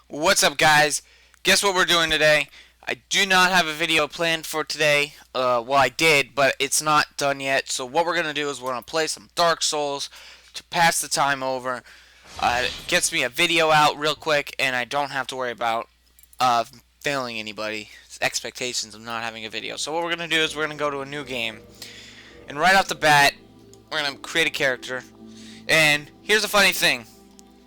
What's up, guys? Guess what we're doing today? I do not have a video planned for today. Well, I did, but it's not done yet. So what we're going to do is we're going to play some Dark Souls to pass the time over. It gets me a video out real quick, and I don't have to worry about uh, failing anybody's expectations of not having a video. So what we're going to do is we're going to go to a new game. And right off the bat, we're going to create a character. And here's the funny thing.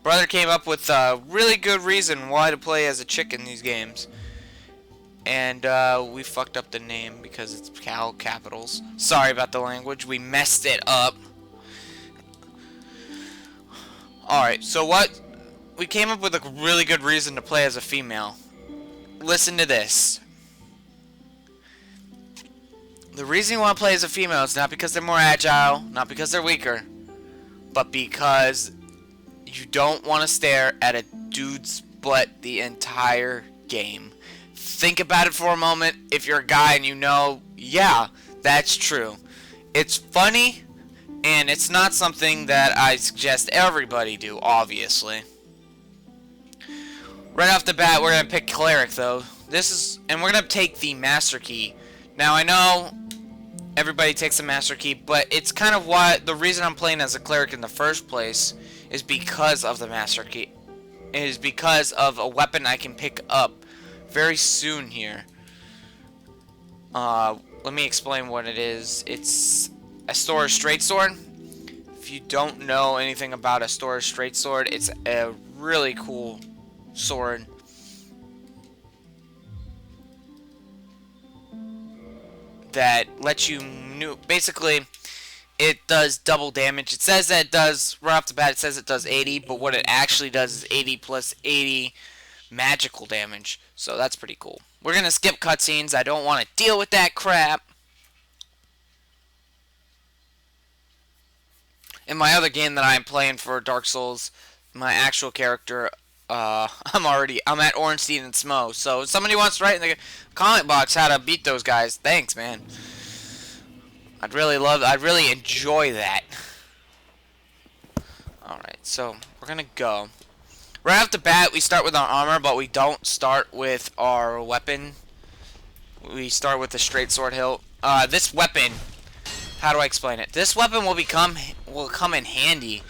Brother came up with a really good reason why to play as a chick in these games. And we fucked up the name because it's Cal capitals. Sorry about the language. We messed it up. Alright, so what? We came up with a really good reason to play as a female. Listen to this. The reason you want to play as a female is not because they're more agile, not because they're weaker, but because you don't want to stare at a dude's butt the entire game. Think about it for a moment. If you're a guy and you know, yeah, that's true. It's funny, and it's not something that I suggest everybody do, obviously. Right off the bat, we're going to pick Cleric, though. And we're going to take the Master Key. Now, I know everybody takes the Master Key, but it's kind of why the reason I'm playing as a Cleric in the first place is because of the Master Key. It is because of a weapon I can pick up very soon here. Let me explain what it is. It's a Astora Straight Sword. If you don't know anything about Astora Straight Sword, it's a really cool sword. That lets you basically it does double damage. It says that it does, right off the bat, it says it does 80, but what it actually does is 80 plus 80 magical damage. So that's pretty cool. We're going to skip cutscenes. I don't want to deal with that crap. In my other game that I'm playing for Dark Souls, my actual character, I'm at Ornstein and Smo. So if somebody wants to write in the comment box how to beat those guys, thanks, man. I'd really enjoy that. Alright, so we're gonna go. Right off the bat, we start with our armor, but we don't start with our weapon. We start with the straight sword hilt. This weapon, how do I explain it? This weapon will come in handy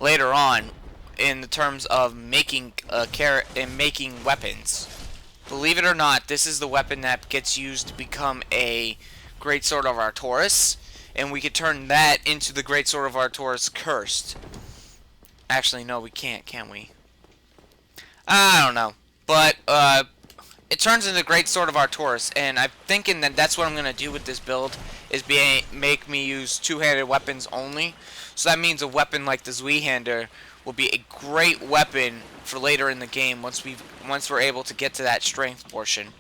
later on in the terms of making weapons. Believe it or not, this is the weapon that gets used to become a Great Sword of Artoris, and we could turn that into the Great Sword of Artoris Cursed. Actually, no, we can't, can we? I don't know, but it turns into the Great Sword of Artoris, and I'm thinking that that's what I'm gonna do with this build is make me use two-handed weapons only. So that means a weapon like the Zweihander will be a great weapon for later in the game once we're able to get to that strength portion.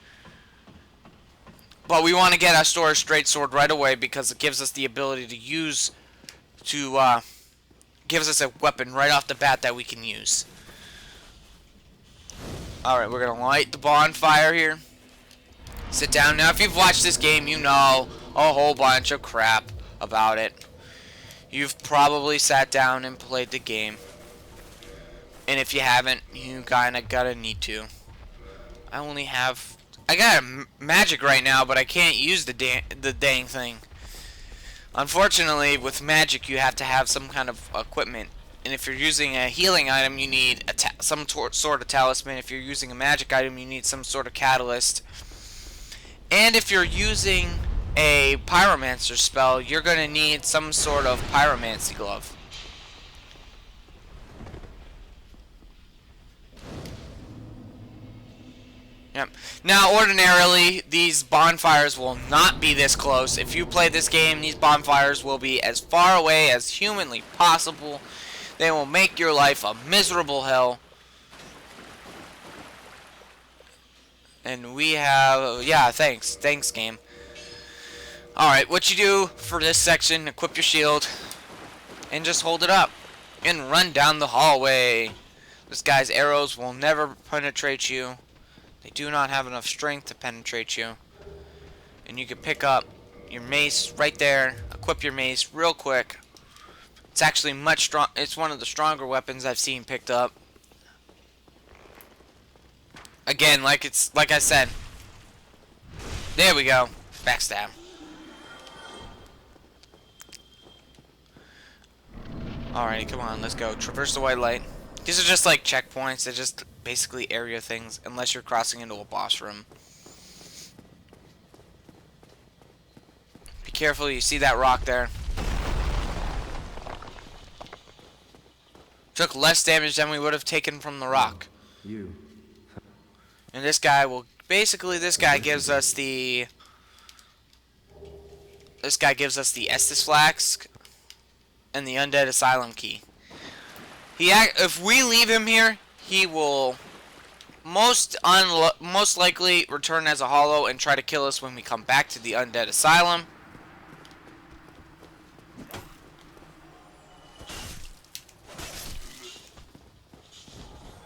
But we want to get our Astora Straight Sword right away because it gives us the ability to gives us a weapon right off the bat that we can use. Alright, we're going to light the bonfire here. Sit down. Now, if you've watched this game, you know a whole bunch of crap about it. You've probably sat down and played the game. And if you haven't, you kind of gotta need to. I got a magic right now, but I can't use the dang thing. Unfortunately, with magic, you have to have some kind of equipment. And if you're using a healing item, you need some sort of talisman. If you're using a magic item, you need some sort of catalyst. And if you're using a pyromancer spell, you're going to need some sort of pyromancy glove. Yep. Now, ordinarily, these bonfires will not be this close. If you play this game, these bonfires will be as far away as humanly possible. They will make your life a miserable hell. And we have... Yeah, thanks. Thanks, game. Alright, what you do for this section, equip your shield. And just hold it up. And run down the hallway. This guy's arrows will never penetrate you. They do not have enough strength to penetrate you. And you can pick up your mace right there. Equip your mace real quick. It's actually much strong. It's one of the stronger weapons I've seen picked up. Again, like I said. There we go. Backstab. Alrighty, come on, let's go. Traverse the white light. These are just like checkpoints. They're just basically area things, unless you're crossing into a boss room. Be careful, you see that rock there. Took less damage than we would have taken from the rock. And this guy will... Basically, this guy gives us the... Estus Flask and the Undead Asylum key. If we leave him here, he will most likely return as a hollow and try to kill us when we come back to the Undead Asylum.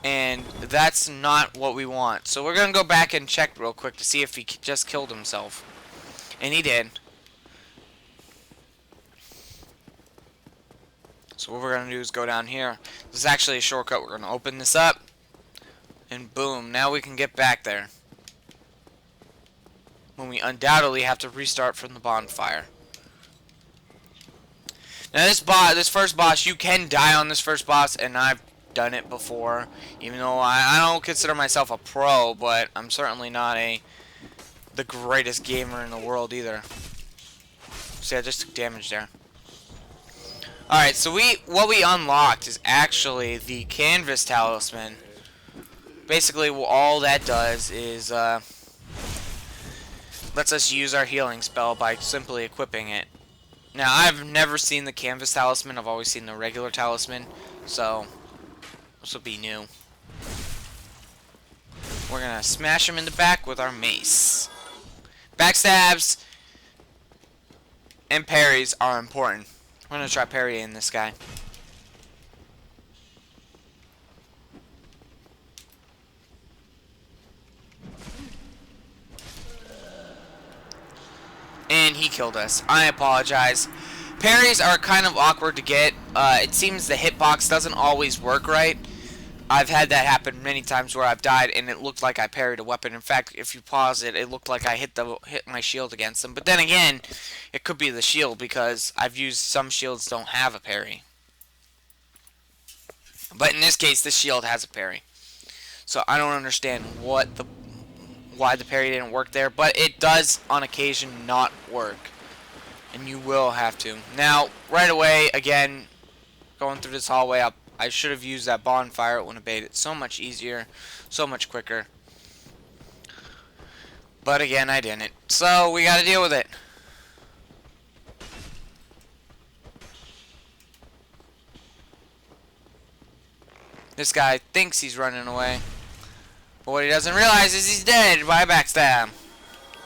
And that's not what we want. So we're going to go back and check real quick to see if he just killed himself. And he did. So what we're going to do is go down here. This is actually a shortcut. We're going to open this up. And boom. Now we can get back there. When we undoubtedly have to restart from the bonfire. Now this first boss, you can die on this first boss. And I've done it before, even though I don't consider myself a pro, but I'm certainly not the greatest gamer in the world either. See, I just took damage there. Alright, so what we unlocked is actually the Canvas Talisman. Basically, all that does is lets us use our healing spell by simply equipping it. Now, I've never seen the Canvas Talisman. I've always seen the regular Talisman, so this will be new. We're gonna smash him in the back with our mace. Backstabs and parries are important. We're gonna try parrying this guy. And he killed us. I apologize. Parries are kind of awkward to get. It seems the hitbox doesn't always work right. I've had that happen many times where I've died and it looked like I parried a weapon. In fact, if you pause it, it looked like I hit my shield against them. But then again, it could be the shield because I've used some shields don't have a parry. But in this case, this shield has a parry. So I don't understand why the parry didn't work there, but it does on occasion not work. And you will have to. Now, right away, again, going through this hallway, I should have used that bonfire. It would have made it so much easier, so much quicker. But again, I didn't. So, we gotta deal with it. This guy thinks he's running away. But what he doesn't realize is he's dead by backstab.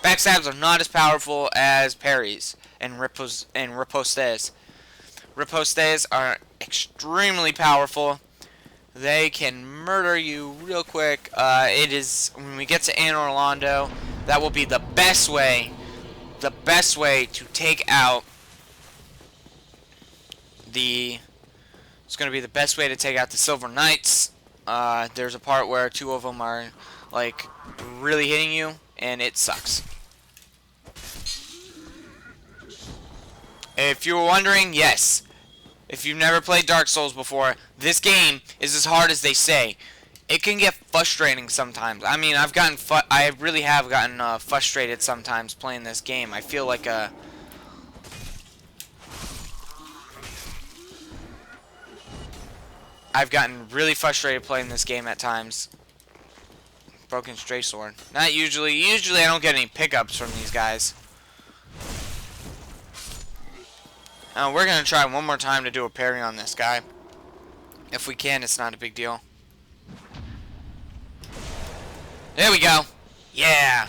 Backstabs are not as powerful as parries and ripostes. Ripostes are extremely powerful. They can murder you real quick. It is when we get to Anor Londo, that will be the best way to take out the. It's going to be the best way to take out the Silver Knights. There's a part where two of them are like really hitting you, and it sucks. If you were wondering, yes. If you've never played Dark Souls before, this game is as hard as they say. It can get frustrating sometimes. I mean, I really have gotten frustrated sometimes playing this game. I feel like I've gotten really frustrated playing this game at times. Broken Stray Sword. Not usually. Usually I don't get any pickups from these guys. We're going to try one more time to do a parry on this guy. If we can, it's not a big deal. There we go. Yeah.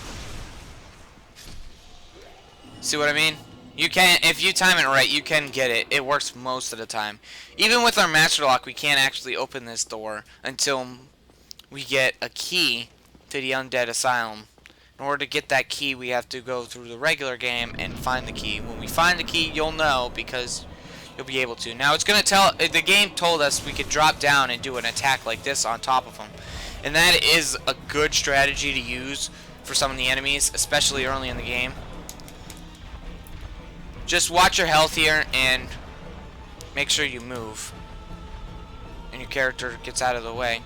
See what I mean? You can, if you time it right, you can get it. It works most of the time. Even with our Master Lock, we can't actually open this door until we get a key to the Undead Asylum. In order to get that key, we have to go through the regular game and find the key. When we find the key, you'll know because you'll be able to. Now, it's going to tell... The game told us we could drop down and do an attack like this on top of them. And that is a good strategy to use for some of the enemies, especially early in the game. Just watch your health here and make sure you move. And your character gets out of the way.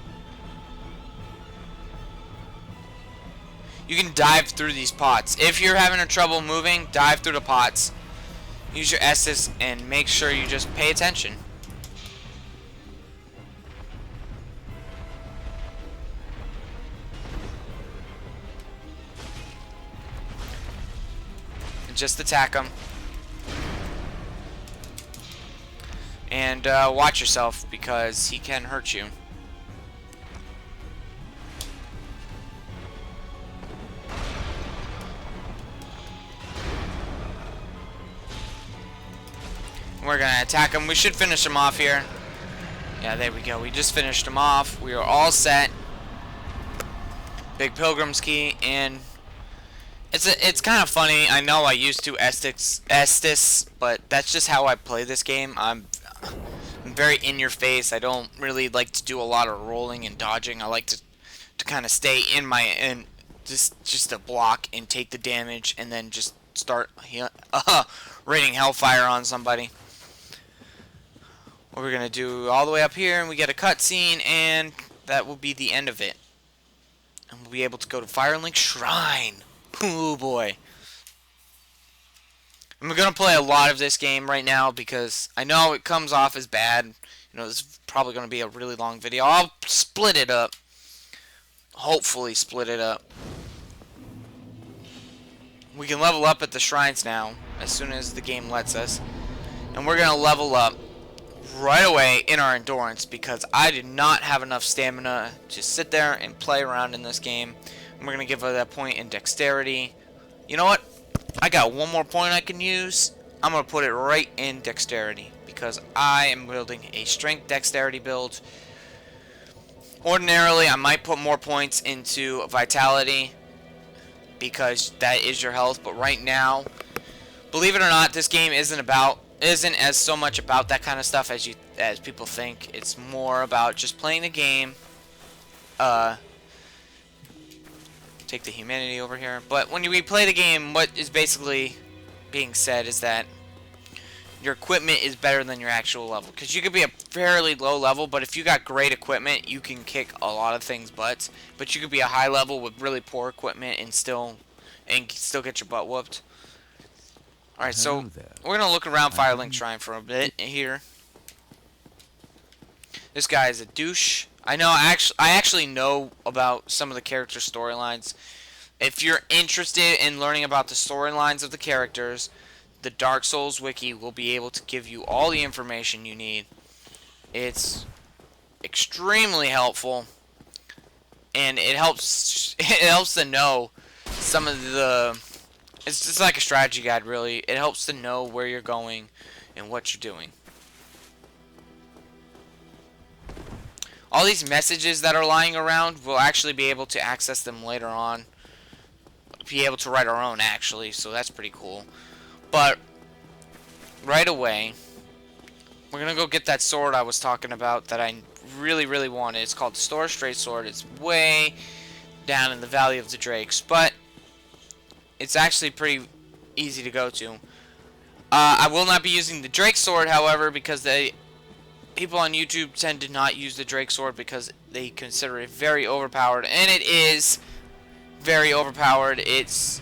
You can dive through these pots. If you're having trouble moving, dive through the pots. Use your S's and make sure you just pay attention. And just attack them. And watch yourself because he can hurt you. We're gonna attack him. We should finish him off here. Yeah, there we go. We just finished him off. We are all set. Big Pilgrim's Key, and it's kind of funny. I know I used to Estus, but that's just how I play this game. I'm very in your face. I don't really like to do a lot of rolling and dodging. I like to kind of stay in just to block and take the damage, and then just start raining hellfire on somebody. What we're gonna do all the way up here, and we get a cutscene, and that will be the end of it. And we'll be able to go to Firelink Shrine. Oh boy. I'm gonna play a lot of this game right now because I know it comes off as bad. You know, this is probably gonna be a really long video. I'll split it up. Hopefully split it up. We can level up at the shrines now as soon as the game lets us. And we're gonna level up right away in our endurance because I did not have enough stamina to sit there and play around in this game. And we're going to give it that point in dexterity. You know what? I got one more point I can use. I'm going to put it right in dexterity because I am building a strength dexterity build. Ordinarily, I might put more points into vitality because that is your health. But right now, believe it or not, this game isn't as so much about that kind of stuff as people think. It's more about just playing the game. Take the humanity over here. But when we play the game, what is basically being said is that your equipment is better than your actual level. Because you could be a fairly low level, but if you got great equipment, you can kick a lot of things' butts. But you could be a high level with really poor equipment and still get your butt whooped. Alright, so we're going to look around Firelink Shrine for a bit here. This guy is a douche. I actually know about some of the character storylines. If you're interested in learning about the storylines of the characters, the Dark Souls wiki will be able to give you all the information you need. It's extremely helpful, and it helps to know some of the... It's just like a strategy guide, really. It helps to know where you're going and what you're doing. All these messages that are lying around, we'll actually be able to access them later on. Be able to write our own, actually, so that's pretty cool. But right away, we're going to go get that sword I was talking about that I really, really wanted. It's called the Stora Strait Sword. It's way down in the Valley of the Drakes, but it's actually pretty easy to go to. I will not be using the Drake Sword, however, because people on YouTube tend to not use the Drake Sword because they consider it very overpowered, and it is very overpowered. If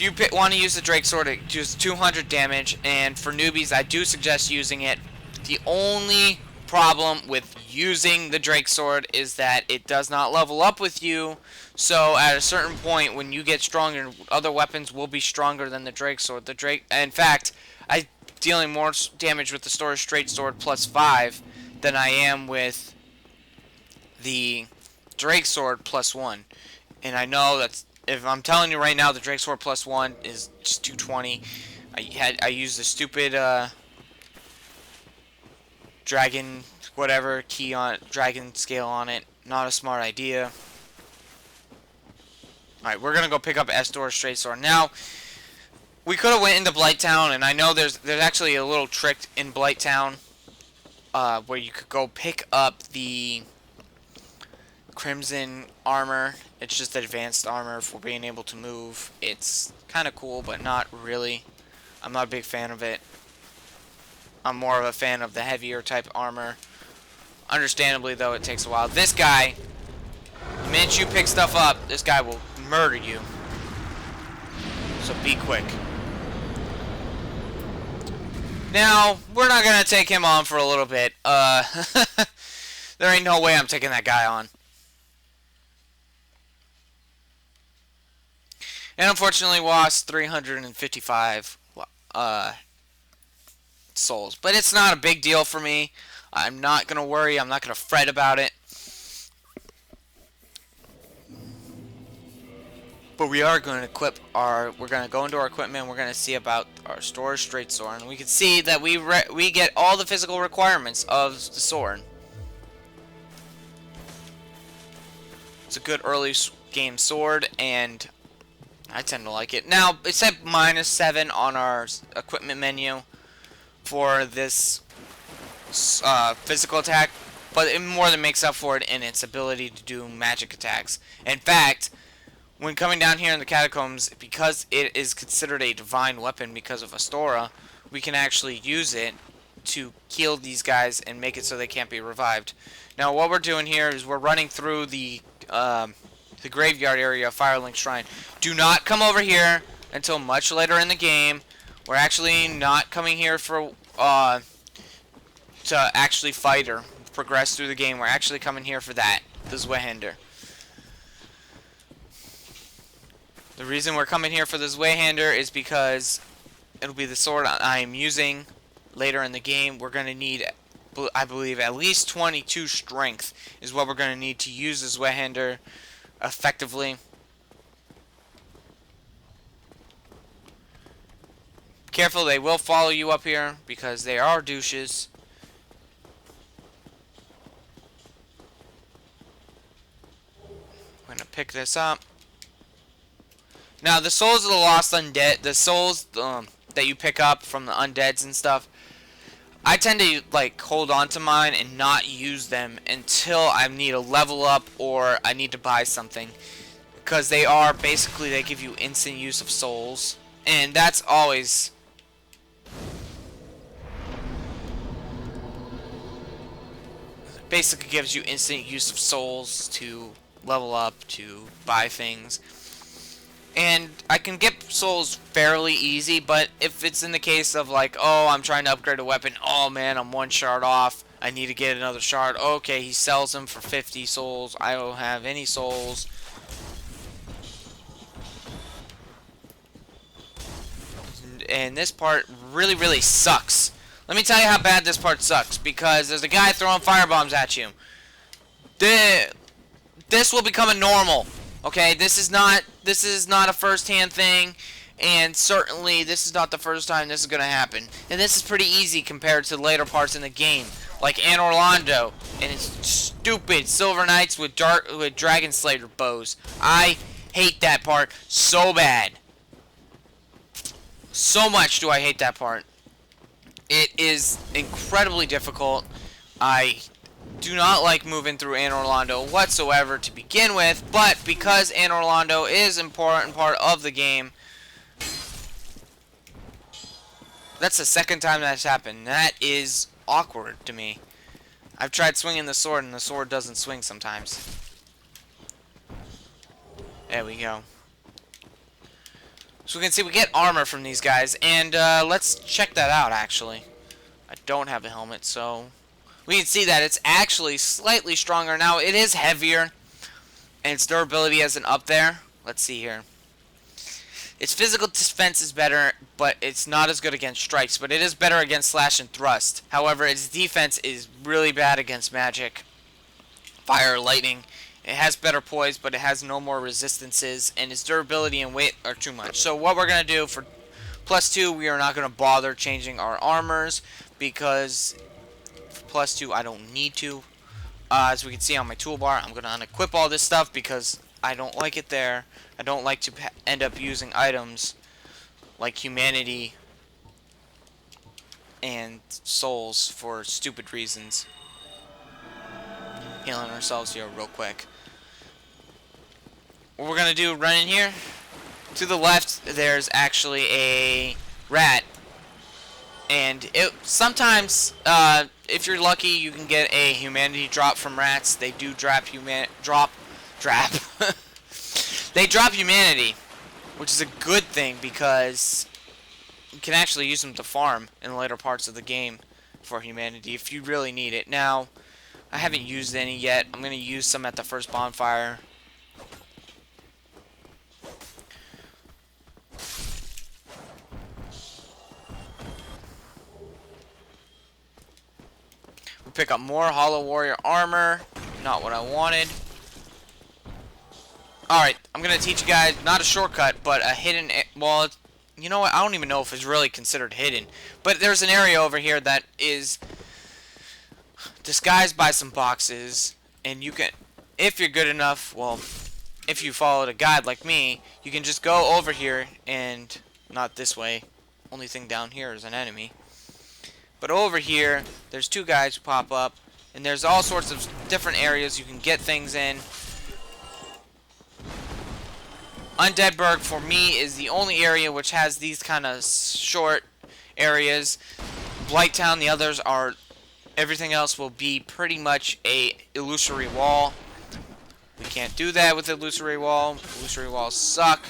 you want to use the Drake Sword, it does 200 damage, and for newbies, I do suggest using it. The only problem with using the Drake Sword is that it does not level up with you. So at a certain point, when you get stronger, other weapons will be stronger than the Drake Sword. In fact, I'm dealing more damage with the Stora Strait Sword plus 5 than I am with the Drake Sword plus 1. And I know that's, if I'm telling you right now, the Drake Sword plus 1 is just 220. I used the stupid dragon dragon scale on it. Not a smart idea. Alright, we're gonna go pick up Stora Strait Sword. Now, we could have went into Blighttown, and I know there's actually a little trick in Blighttown where you could go pick up the crimson armor. It's just advanced armor for being able to move. It's kind of cool, but not really. I'm not a big fan of it. I'm more of a fan of the heavier type armor. Understandably, though, it takes a while. This guy, the minute you pick stuff up, this guy will murder you. So be quick. Now, we're not going to take him on for a little bit. There ain't no way I'm taking that guy on. And unfortunately lost 355 souls. But it's not a big deal for me. I'm not going to worry. I'm not going to fret about it. But we are going to equip our... We're going to go into our equipment. We're going to see about our storage straight sword. And we can see that we get all the physical requirements of the sword. It's a good early game sword, and I tend to like it. Now, it said -7 on our equipment menu for this physical attack, but it more than makes up for it in its ability to do magic attacks. In fact, when coming down here in the catacombs, because it is considered a divine weapon because of Astora, we can actually use it to kill these guys and make it so they can't be revived. Now, what we're doing here is we're running through the graveyard area of Firelink Shrine. Do not come over here until much later in the game. We're actually not coming here for to actually fight or progress through the game. We're actually coming here for that, the Zweihander. The reason we're coming here for the Zweihander is because it'll be the sword I am using later in the game. We're going to need, I believe, at least 22 strength is what we're going to need to use the Zweihander effectively. Careful, they will follow you up here because they are douches. I'm going to pick this up. Now, the souls of the lost undead, the souls that you pick up from the undeads and stuff, I tend to like hold on to mine and not use them until I need a level up or I need to buy something, because they are basically, they give you instant use of souls, and that's always basically gives you instant use of souls to level up, to buy things. And I can get souls fairly easy, but if it's in the case of like, oh, I'm trying to upgrade a weapon, oh man, I'm one shard off, I need to get another shard, okay, he sells them for 50 souls, I don't have any souls. And this part really, really sucks. Let me tell you how bad this part sucks, because there's a guy throwing firebombs at you. This will become a normal. Okay, this is not a first-hand thing, and certainly this is not the first time this is going to happen. And this is pretty easy compared to later parts in the game, like Anor Londo and his stupid Silver Knights with Dragon Slayer bows. I hate that part so bad. So much do I hate that part. It is incredibly difficult. I do not like moving through Anor Londo whatsoever to begin with, but because Anor Londo is an important part of the game, that's the second time that's happened. That is awkward to me. I've tried swinging the sword, and the sword doesn't swing sometimes. There we go. So we can see we get armor from these guys, and let's check that out, actually. I don't have a helmet, so we can see that it's actually slightly stronger. Now, it is heavier, and its durability isn't up there. Let's see here. Its physical defense is better, but it's not as good against strikes, but it is better against slash and thrust. However, its defense is really bad against magic, fire, lightning. It has better poise, but it has no more resistances, and its durability and weight are too much. So what we're going to do for +2, we are not going to bother changing our armors, because +2, I don't need to. As we can see on my toolbar, I'm going to unequip all this stuff because I don't like it there. I don't like to end up using items like humanity and souls for stupid reasons. Healing ourselves here real quick. what we're gonna do, run in here. To the left, there's actually a rat, and it sometimes, if you're lucky, you can get a humanity drop from rats. They do drop they drop humanity, which is a good thing because you can actually use them to farm in the later parts of the game for humanity if you really need it. Now, I haven't used any yet. I'm gonna use some at the first bonfire. We pick up more Hollow Warrior armor. Not what I wanted. Alright, I'm gonna teach you guys, not a shortcut, but a hidden, well, you know what, I don't even know if it's really considered hidden, but there's an area over here that is disguised by some boxes, and you can, if you're good enough, well, if you followed a guide like me, you can just go over here, and not this way, only thing down here is an enemy, but over here, there's two guys who pop up, and there's all sorts of different areas you can get things in. Undeadburg, for me, is the only area which has these kind of short areas. Blighttown, the others are... Everything else will be pretty much a illusory wall. We can't do that with illusory wall. Illusory walls suck.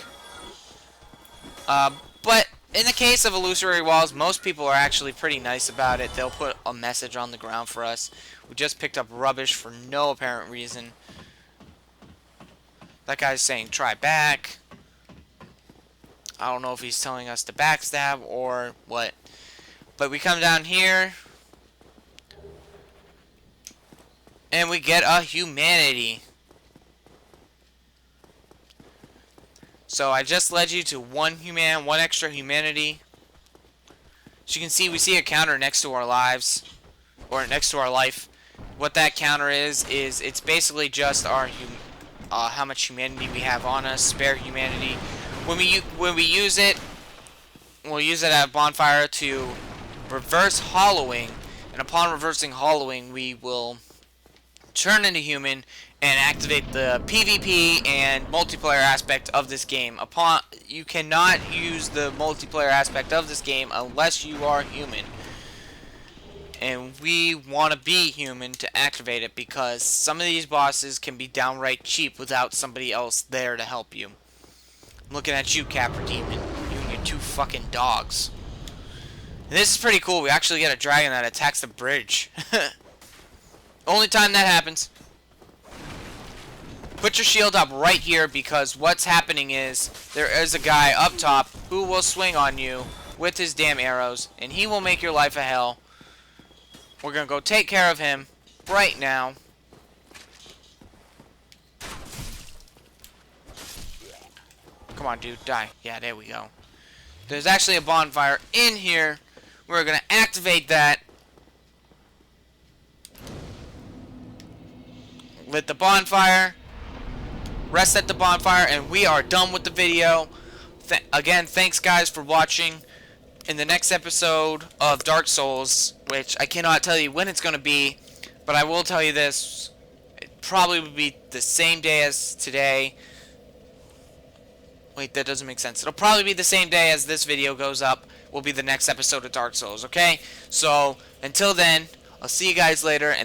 But in the case of illusory walls, most people are actually pretty nice about it. They'll put a message on the ground for us. We just picked up rubbish for no apparent reason. That guy's saying, try back. I don't know if he's telling us to backstab or what. But we come down here. And we get a humanity. So I just led you to one extra humanity. As you can see, we see a counter next to our lives. Or next to our life. What that counter is it's basically just our how much humanity we have on us, spare humanity. When we use it, we'll use it at a bonfire to reverse hollowing, and upon reversing hollowing, we will turn into human and activate the PvP and multiplayer aspect of this game. You cannot use the multiplayer aspect of this game unless you are human. And we want to be human to activate it because some of these bosses can be downright cheap without somebody else there to help you. I'm looking at you, Capra Demon. You and your two fucking dogs. And this is pretty cool. We actually get a dragon that attacks the bridge. Only time that happens. Put your shield up right here because what's happening is there is a guy up top who will swing on you with his damn arrows, and he will make your life a hell. We're going to go take care of him right now. Come on, dude. Die. Yeah, there we go. There's actually a bonfire in here. We're going to activate that. Lit the bonfire. Rest at the bonfire. And we are done with the video. Again, thanks, guys, for watching. In the next episode of Dark Souls, which I cannot tell you when it's going to be, but I will tell you this, it probably will be the same day as today. Wait, that doesn't make sense. It'll probably be the same day as this video goes up, will be the next episode of Dark Souls, okay? So, until then, I'll see you guys later, and